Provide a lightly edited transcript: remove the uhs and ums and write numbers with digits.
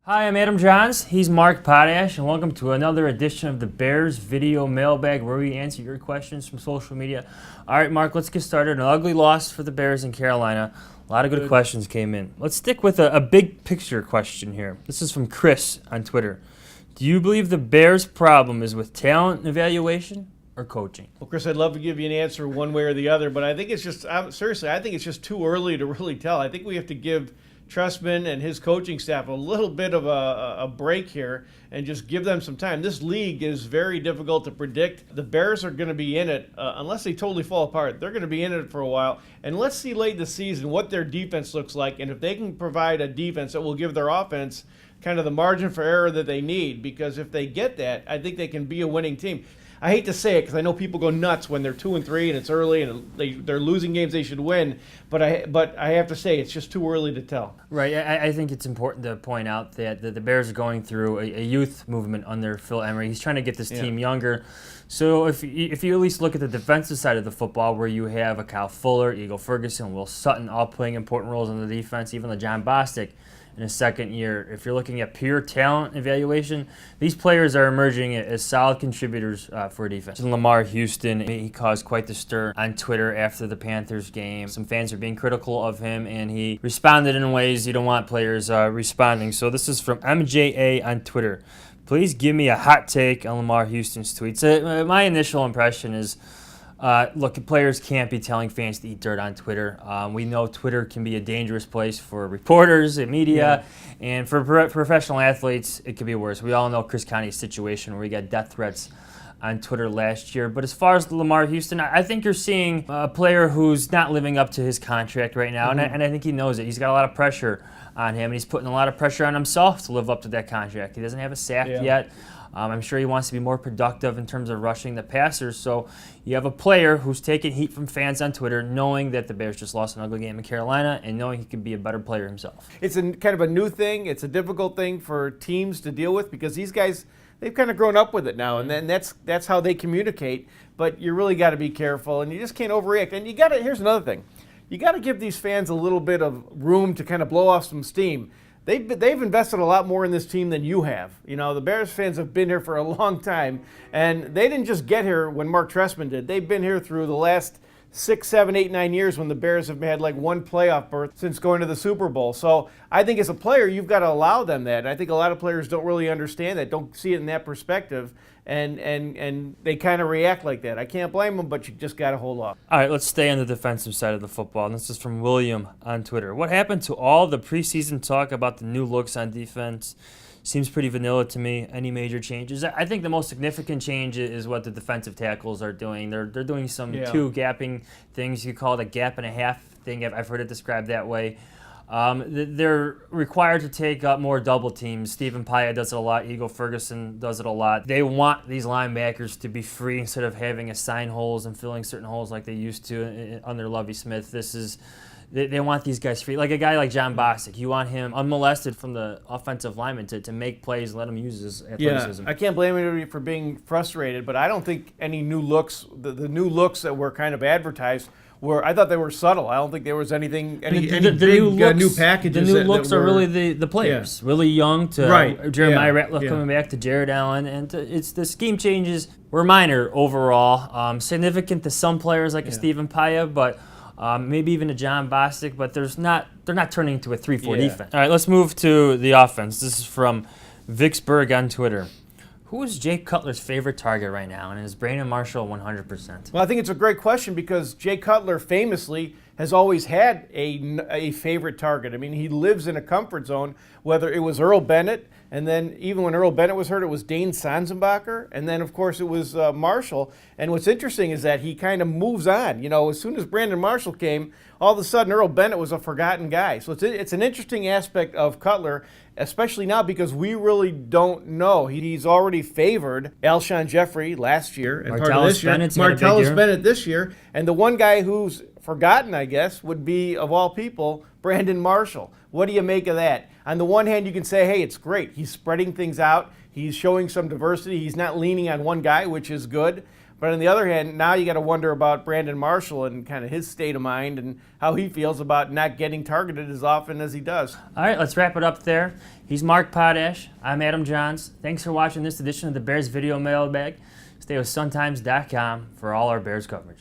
Hi, I'm Adam Johns. He's Mark Potash, and welcome to another edition of the Bears Video Mailbag, where we answer your questions from social media. All right, Mark, let's get started. An ugly loss for the Bears in Carolina. A lot of good questions came in. Let's stick with a big picture question here. This is from Chris on Twitter. Do you believe the Bears' problem is with talent evaluation or coaching? Well, Chris, I'd love to give you an answer one way or the other, but I think it's just, seriously, I think it's just too early to really tell. I think we have to give Trestman and his coaching staff a little bit of a break here and just give them some time. This league is very difficult to predict. The Bears are going to be in it, unless they totally fall apart, they're going to be in it for a while. And let's see late in the season what their defense looks like, and if they can provide a defense that will give their offense kind of the margin for error that they need, because if they get that, I think they can be a winning team. I hate to say it because I know people go nuts when they're 2-3 and it's early and they're losing games they should win. But I have to say it's just too early to tell. Right. I think it's important to point out that the Bears are going through a youth movement under Phil Emery. He's trying to get this team younger. So if you at least look at the defensive side of the football, where you have a Kyle Fuller, Eagle Ferguson, Will Sutton, all playing important roles on the defense, even the John Bostic in his second year. If you're looking at pure talent evaluation, these players are emerging as solid contributors for a defense. Lamar Houston, he caused quite the stir on Twitter after the Panthers game. Some fans are being critical of him, and he responded in ways you don't want players responding. So this is from MJA on Twitter. Please give me a hot take on Lamar Houston's tweets. My initial impression is, look, players can't be telling fans to eat dirt on Twitter. We know Twitter can be a dangerous place for reporters and media, and for professional athletes, it could be worse. We all know Chris Connie's situation where he got death threats on Twitter last year. But as far as Lamar Houston, I think you're seeing a player who's not living up to his contract right now, and I think he knows it. He's got a lot of pressure on him, and he's putting a lot of pressure on himself to live up to that contract. He doesn't have a sack yet. I'm sure he wants to be more productive in terms of rushing the passers. So you have a player who's taking heat from fans on Twitter, knowing that the Bears just lost an ugly game in Carolina and knowing he could be a better player himself. It's kind of a new thing. It's a difficult thing for teams to deal with because these guys, they've kind of grown up with it now, and then that's how they communicate. But you really got to be careful, and you just can't overreact. And here's another thing. You got to give these fans a little bit of room to kind of blow off some steam. They've invested a lot more in this team than you have. You know, the Bears fans have been here for a long time, and they didn't just get here when Mark Trestman did. They've been here through the last 6, 7, 8, 9 years when the Bears have had like one playoff berth since going to the Super Bowl. So I think as a player, you've got to allow them that. And I think a lot of players don't really understand that, don't see it in that perspective, and they kind of react like that. I can't blame them, but you just got to hold off. All right, let's stay on the defensive side of the football. And this is from William on Twitter. What happened to all the preseason talk about the new looks on defense? Seems pretty vanilla to me. Any major changes? I think the most significant change is what the defensive tackles are doing. They're doing some two gapping things. You call it a gap and a half thing. I've heard it described that way. They're required to take up more double teams. Stephen Paya does it a lot. Eagle Ferguson does it a lot. They want these linebackers to be free instead of having assigned holes and filling certain holes like they used to under Lovie Smith. They want these guys free. Like a guy like John Bostic, you want him unmolested from the offensive lineman to make plays and let him use his athleticism. Yeah, I can't blame anybody for being frustrated, but I don't think any new looks, the new looks that were kind of advertised, I thought they were subtle. I don't think there was any big new packages. The new looks are really the players. Really young to Jeremiah Ratliff coming back to Jared Allen. And it's the scheme changes were minor overall. Significant to some players like a Stephen Paya, but maybe even a John Bostic, but they're not turning into a 3-4 defense. All right, let's move to the offense. This is from Vicksburg on Twitter. Who is Jay Cutler's favorite target right now, and is Brandon Marshall 100%? Well, I think it's a great question because Jay Cutler famously has always had a favorite target. I mean, he lives in a comfort zone, whether it was Earl Bennett, and then even when Earl Bennett was hurt, it was Dane Sanzenbacher, and then, of course, it was Marshall. And what's interesting is that he kind of moves on. You know, as soon as Brandon Marshall came, all of a sudden Earl Bennett was a forgotten guy. So it's an interesting aspect of Cutler, especially now because we really don't know. He's already favored Alshon Jeffrey last year and part of this year. Martellus Bennett this year. And the one guy who's forgotten, I guess, would be, of all people, Brandon Marshall. What do you make of that? On the one hand, you can say, hey, it's great. He's spreading things out. He's showing some diversity. He's not leaning on one guy, which is good. But on the other hand, now you got to wonder about Brandon Marshall and kind of his state of mind and how he feels about not getting targeted as often as he does. All right, let's wrap it up there. He's Mark Potash. I'm Adam Johns. Thanks for watching this edition of the Bears Video Mailbag. Stay with SunTimes.com for all our Bears coverage.